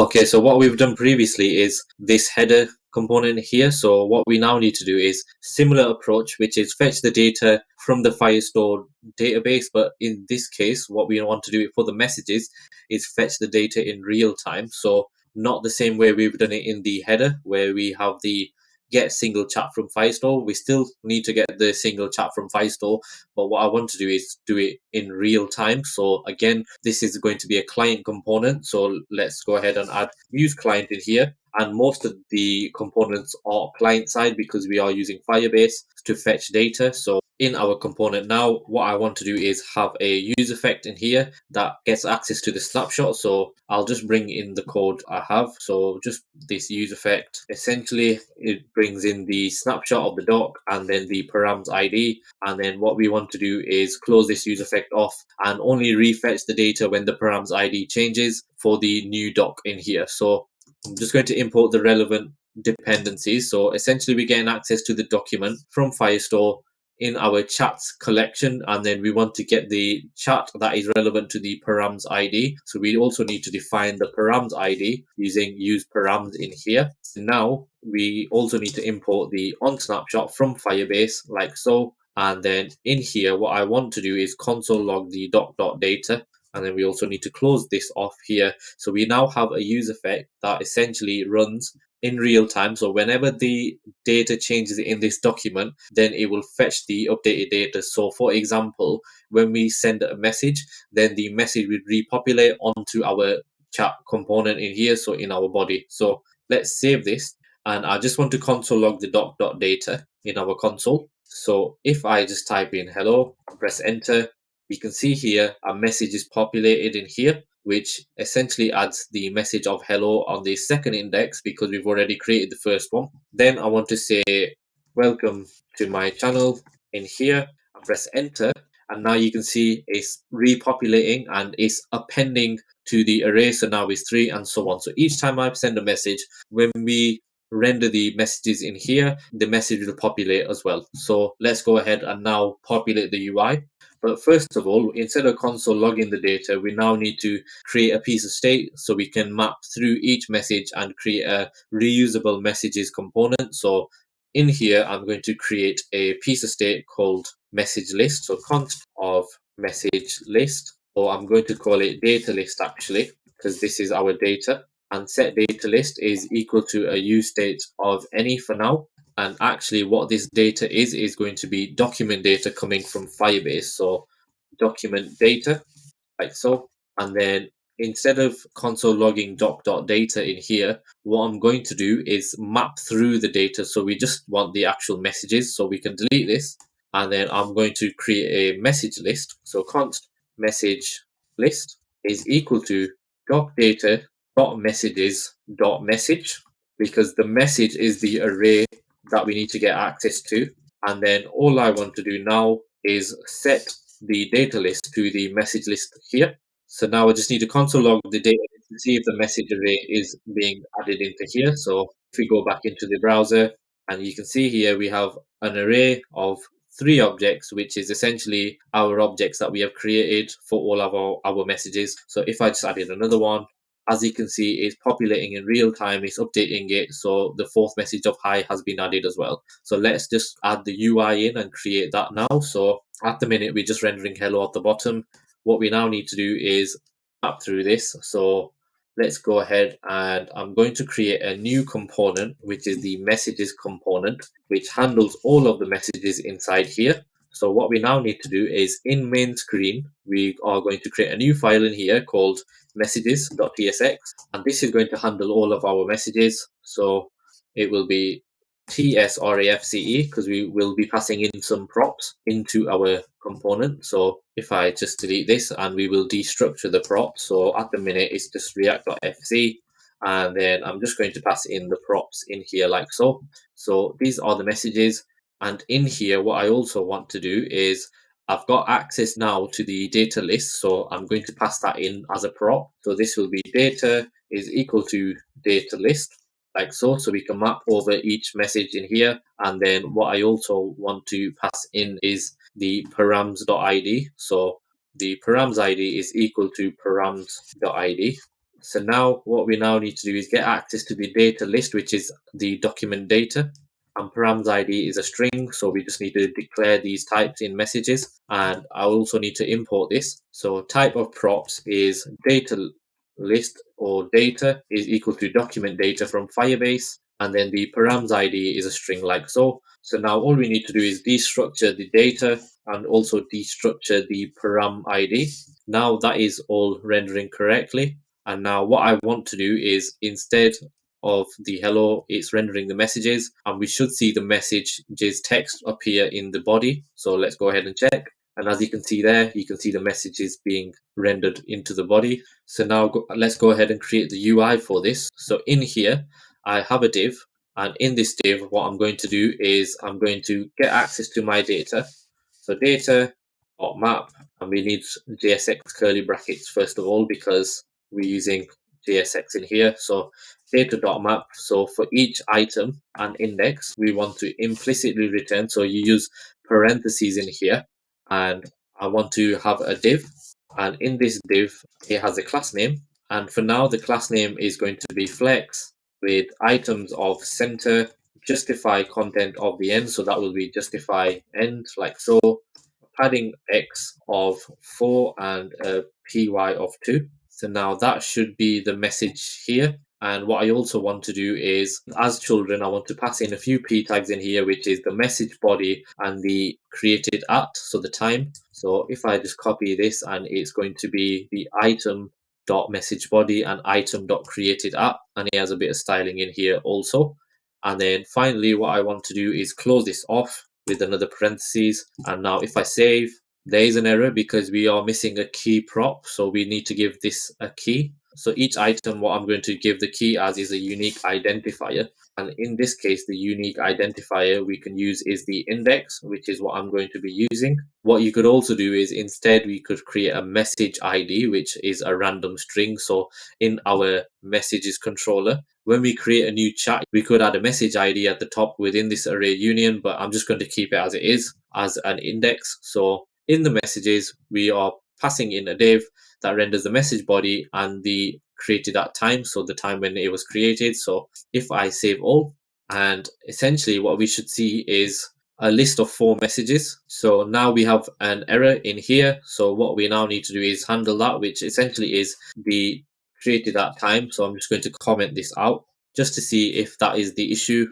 Okay, so what we've done previously is this header component here. So what we now need to do is similar approach, which is fetch the data from the Firestore database. But in this case, what we want to do for the messages is fetch the data in real time. So not the same way we've done it in the header, where we have the get single chat from Firestore. We still need to get the single chat from Firestore, but what I want to do is do it in real time. So again, this is going to be a client component. So let's go ahead and add use client in here. And most of the components are client side because we are using Firebase to fetch data. So in our component now, what I want to do is have a use effect in here that gets access to the snapshot. So I'll just bring in the code I have. So just this use effect, essentially it brings in the snapshot of the doc and then the params ID. And then what we want to do is close this use effect off and only refetch the data when the params ID changes for the new doc in here. So I'm just going to import the relevant dependencies. So essentially we're getting access to the document from Firestore in our chats collection, and then we want to get the chat that is relevant to the params ID. So we also need to define the params ID using use params in here. So now we also need to import the on snapshot from Firebase like so. And then in here, what I want to do is console log the doc.data. And then we also need to close this off here. So we now have a use effect that essentially runs in real time. So whenever the data changes in this document, then it will fetch the updated data. So for example, when we send a message, then the message will repopulate onto our chat component in here, so in our body. So let's save this. And I just want to console log the doc.data in our console. So if I just type in hello, press enter, we can see here a message is populated in here, which essentially adds the message of hello on the second index because we've already created the first one. Then I want to say welcome to my channel in here and press enter. And now you can see it's repopulating and it's appending to the array. So now it's 3 and so on. So each time I send a message, when we render the messages in here, the message will populate as well. So let's go ahead and now populate the UI. But first of all, instead of console logging the data, we now need to create a piece of state so we can map through each message and create a reusable messages component. So in here, I'm going to create a piece of state called message list. So const of message list, or I'm going to call it data list actually, because this is our data. And set data list is equal to a use state of any for now. And actually what this data is going to be document data coming from Firebase. So document data, like so. And then instead of console logging doc.data in here, what I'm going to do is map through the data. So we just want the actual messages. So we can delete this. And then I'm going to create a message list. So const message list is equal to doc data dot messages dot message, because the message is the array that we need to get access to. And then all I want to do now is set the data list to the message list here. So now I just need to console log the data to see if the message array is being added into here. So if we go back into the browser, and you can see here we have an array of 3 objects, which is essentially our objects that we have created for all of our messages. So if I just added another one, as you can see, it's populating in real time, it's updating it. So the 4th message of hi has been added as well. So let's just add the UI in and create that now. So at the minute, we're just rendering hello at the bottom. What we now need to do is map through this. So let's go ahead and I'm going to create a new component, which is the messages component, which handles all of the messages inside here. So what we now need to do is in main screen, we are going to create a new file in here called messages.tsx, and this is going to handle all of our messages. So it will be tsrafce because we will be passing in some props into our component. So if I just delete this, and we will destructure the props. So at the minute it's just react.fc, and then I'm just going to pass in the props in here like so. So these are the messages. And in here, what I also want to do is I've got access now to the data list. So I'm going to pass that in as a prop. So this will be data is equal to data list like so. So we can map over each message in here. And then what I also want to pass in is the params.id. So the params ID is equal to params.id. So now what we now need to do is get access to the data list, which is the document data. And params ID is a string, so we just need to declare these types in messages. And I also need to import this. So type of props is data list, or data is equal to document data from Firebase. And then the params ID is a string like so. So now all we need to do is destructure the data and also destructure the param ID. Now that is all rendering correctly. And now what I want to do is, instead of the hello, it's rendering the messages, and we should see the messages text appear in the body. So let's go ahead and check. And as you can see there, you can see the messages being rendered into the body. So now let's go ahead and create the UI for this. So in here, I have a div, and in this div, what I'm going to do is I'm going to get access to my data. So data.map, and we need JSX curly brackets first of all, because we're using JSX in here. So data.map, so for each item and index, we want to implicitly return. So you use parentheses in here, and I want to have a div, and in this div, it has a class name. And for now, the class name is going to be flex with items of center, justify content of the end. So that will be justify end, like so. Padding x of 4 and a py of 2. So now that should be the message here. And what I also want to do is, as children, I want to pass in a few p tags in here, which is the message body and the created at, so the time. So if I just copy this, and it's going to be the item dot message body and item dot created at, and it has a bit of styling in here also. And then finally, what I want to do is close this off with another parentheses. And now if I save, there is an error because we are missing a key prop. So we need to give this a key. So each item, what I'm going to give the key as is a unique identifier. And in this case, the unique identifier we can use is the index, which is what I'm going to be using. What you could also do is, instead, we could create a message ID, which is a random string. So in our messages controller, when we create a new chat, we could add a message ID at the top within this array union, but I'm just going to keep it as it is, as an index. So in the messages, we are passing in a div that renders the message body and the created at time, so the time when it was created. So if I save all, and essentially what we should see is a list of 4 messages. So now we have an error in here. So what we now need to do is handle that, which essentially is the created at time. So I'm just going to comment this out just to see if that is the issue.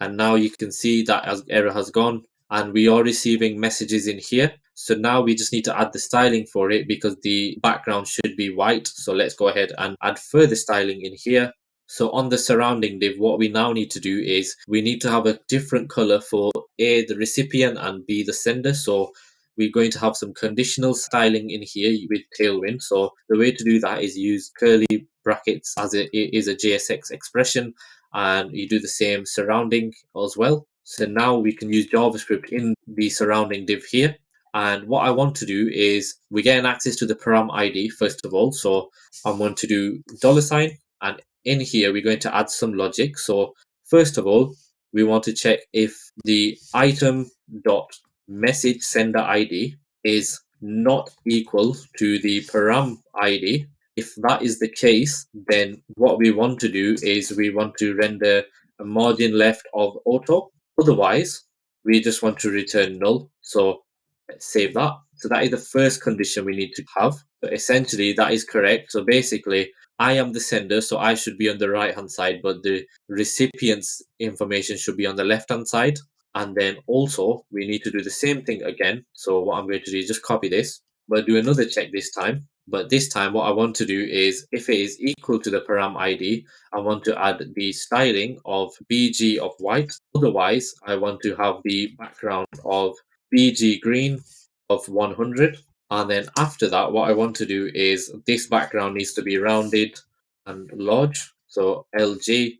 And now you can see that as error has gone, and we are receiving messages in here. So now we just need to add the styling for it, because the background should be white. So let's go ahead and add further styling in here. So on the surrounding div, what we now need to do is we need to have a different color for A, the recipient, and B, the sender. So we're going to have some conditional styling in here with Tailwind. So the way to do that is use curly brackets, as it is a JSX expression, and you do the same surrounding as well. So now we can use JavaScript in the surrounding div here. And what I want to do is, we're getting access to the param ID first of all. So I'm going to do $, and in here we're going to add some logic. So first of all, we want to check if the item dot message sender ID is not equal to the param ID. If that is the case, then what we want to do is we want to render a margin left of auto. Otherwise, we just want to return null. So let's save that. So that is the first condition we need to have. So essentially, that is correct. So basically, I am the sender, so I should be on the right hand side, but the recipient's information should be on the left hand side. And then also, we need to do the same thing again. So what I'm going to do is just copy this, but do another check this time. But this time, what I want to do is, if it is equal to the param ID, I want to add the styling of BG of white. Otherwise, I want to have the background of BG green of 100. And then after that, what I want to do is, this background needs to be rounded and large. So LG,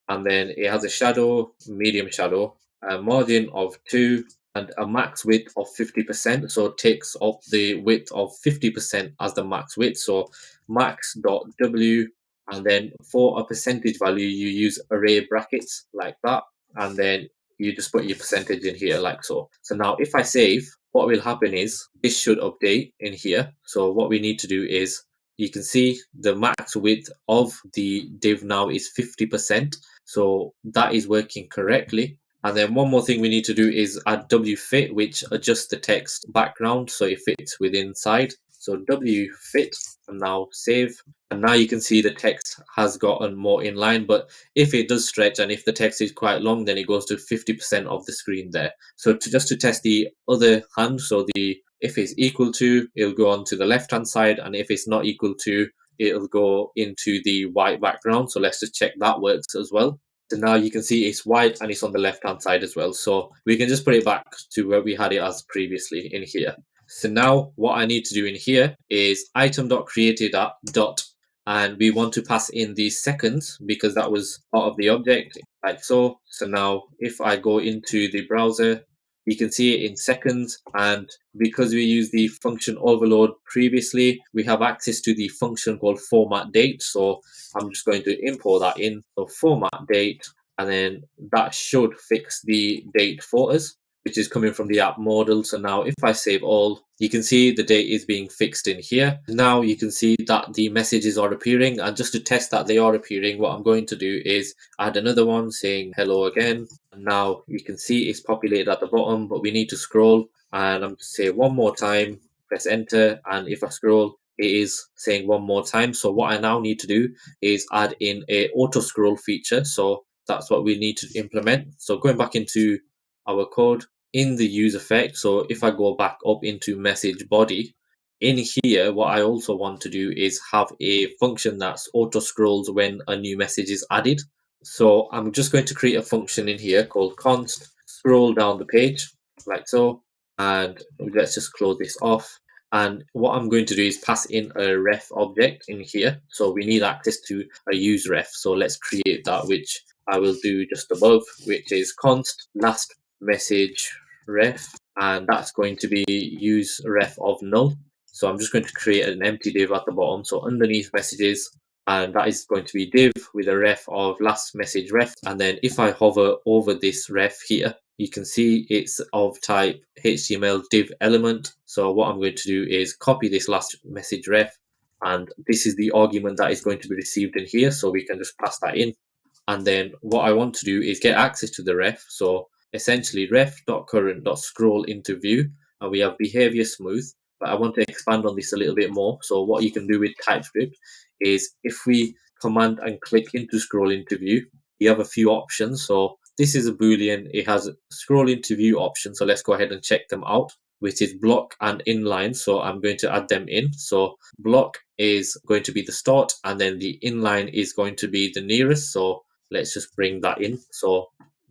and then it has a shadow, medium shadow, a margin of 2, and a max width of 50%. So it takes up the width of 50% as the max width. So max.w, and then for a percentage value, you use array brackets like that. And then you just put your percentage in here like so. So now if I save, what will happen is this should update in here. So what we need to do is you can see the max width of the div now is 50%. So that is working correctly. And then one more thing we need to do is add wfit, which adjusts the text background so it fits with inside. So wfit, and now save. And now you can see the text has gotten more in line, but if it does stretch and if the text is quite long, then it goes to 50% of the screen there. So just to test the other hand, so the if it's equal to, it'll go on to the left hand side, and if it's not equal to, it'll go into the white background. So let's just check that works as well. So now you can see it's white and it's on the left hand side as well. So we can just put it back to where we had it as previously in here. So now what I need to do in here is item.created dot, and we want to pass in these seconds because that was part of the object, like so. So now if I go into the browser, you can see it in seconds, and because we used the function overload previously, we have access to the function called format date. So I'm just going to import that in. So format date, and then that should fix the date for us, which is coming from the app model. So now if I save all, you can see the date is being fixed in here. Now you can see that the messages are appearing, and just to test that they are appearing, what I'm going to do is add another one saying hello again. And now you can see it's populated at the bottom, but we need to scroll, and I'm going to say one more time, press enter, and if I scroll, it is saying one more time. So what I now need to do is add in a auto scroll feature. So that's what we need to implement. So going back into our code in the use effect, so if I go back up into message body, in here what I also want to do is have a function that's auto scrolls when a new message is added. So I'm just going to create a function in here called const scroll down the page, like so, and let's just close this off. And what I'm going to do is pass in a ref object in here. So we need access to a use ref. So let's create that, which I will do just above, which is const last message ref, and that's going to be use ref of null. So I'm just going to create an empty div at the bottom. So underneath messages, and that is going to be div with a ref of last message ref. And then if I hover over this ref here, you can see it's of type HTML div element. So what I'm going to do is copy this last message ref, and this is the argument that is going to be received in here. So we can just pass that in. And then what I want to do is get access to the ref. So essentially ref.current.scroll into view, and we have behavior smooth. But I want to expand on this a little bit more. So what you can do with TypeScript is if we command and click into scroll into view, you have a few options. So this is a boolean, it has scroll into view options. So let's go ahead and check them out, which is block and inline. So I'm going to add them in. So block is going to be the start, and then the inline is going to be the nearest. So let's just bring that in. So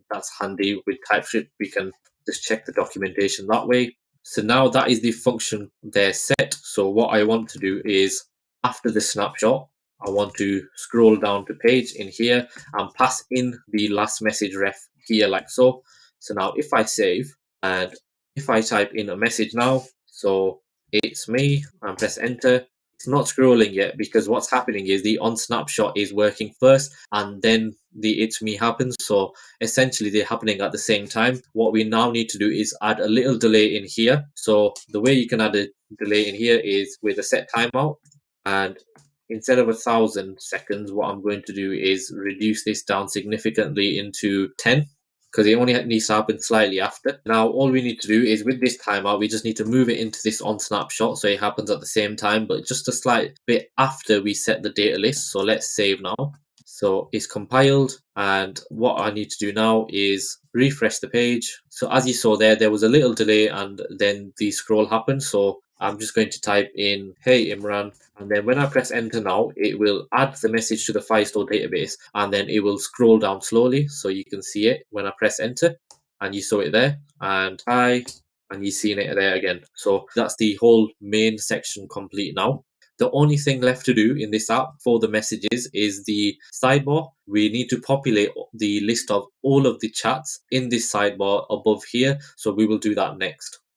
that's handy with TypeScript. We can just check the documentation that way. So now that is the function there set. So what I want to do is after the snapshot, I want to scroll down to page in here and pass in the last message ref here like so. So now if I save and if I type in a message now, so it's me and press enter, it's not scrolling yet because what's happening is the on snapshot is working first and then the it's me happens. So essentially they're happening at the same time. What we now need to do is add a little delay in here. So the way you can add a delay in here is with a set timeout, and instead of 1,000 seconds, what I'm going to do is reduce this down significantly into 10, because it only needs to happen slightly after. Now all we need to do is with this timeout, we just need to move it into this on snapshot so it happens at the same time, but just a slight bit after we set the data list. So let's save now. So it's compiled, and what I need to do now is refresh the page. So as you saw there was a little delay and then the scroll happened. So I'm just going to type in hey Imran, and then when I press enter now, it will add the message to the Firestore database, and then it will scroll down slowly so you can see it when I press enter, and you saw it there, and hi, and you've seen it there again. So that's the whole main section complete now. The only thing left to do in this app for the messages is the sidebar. We need to populate the list of all of the chats in this sidebar above here. So we will do that next.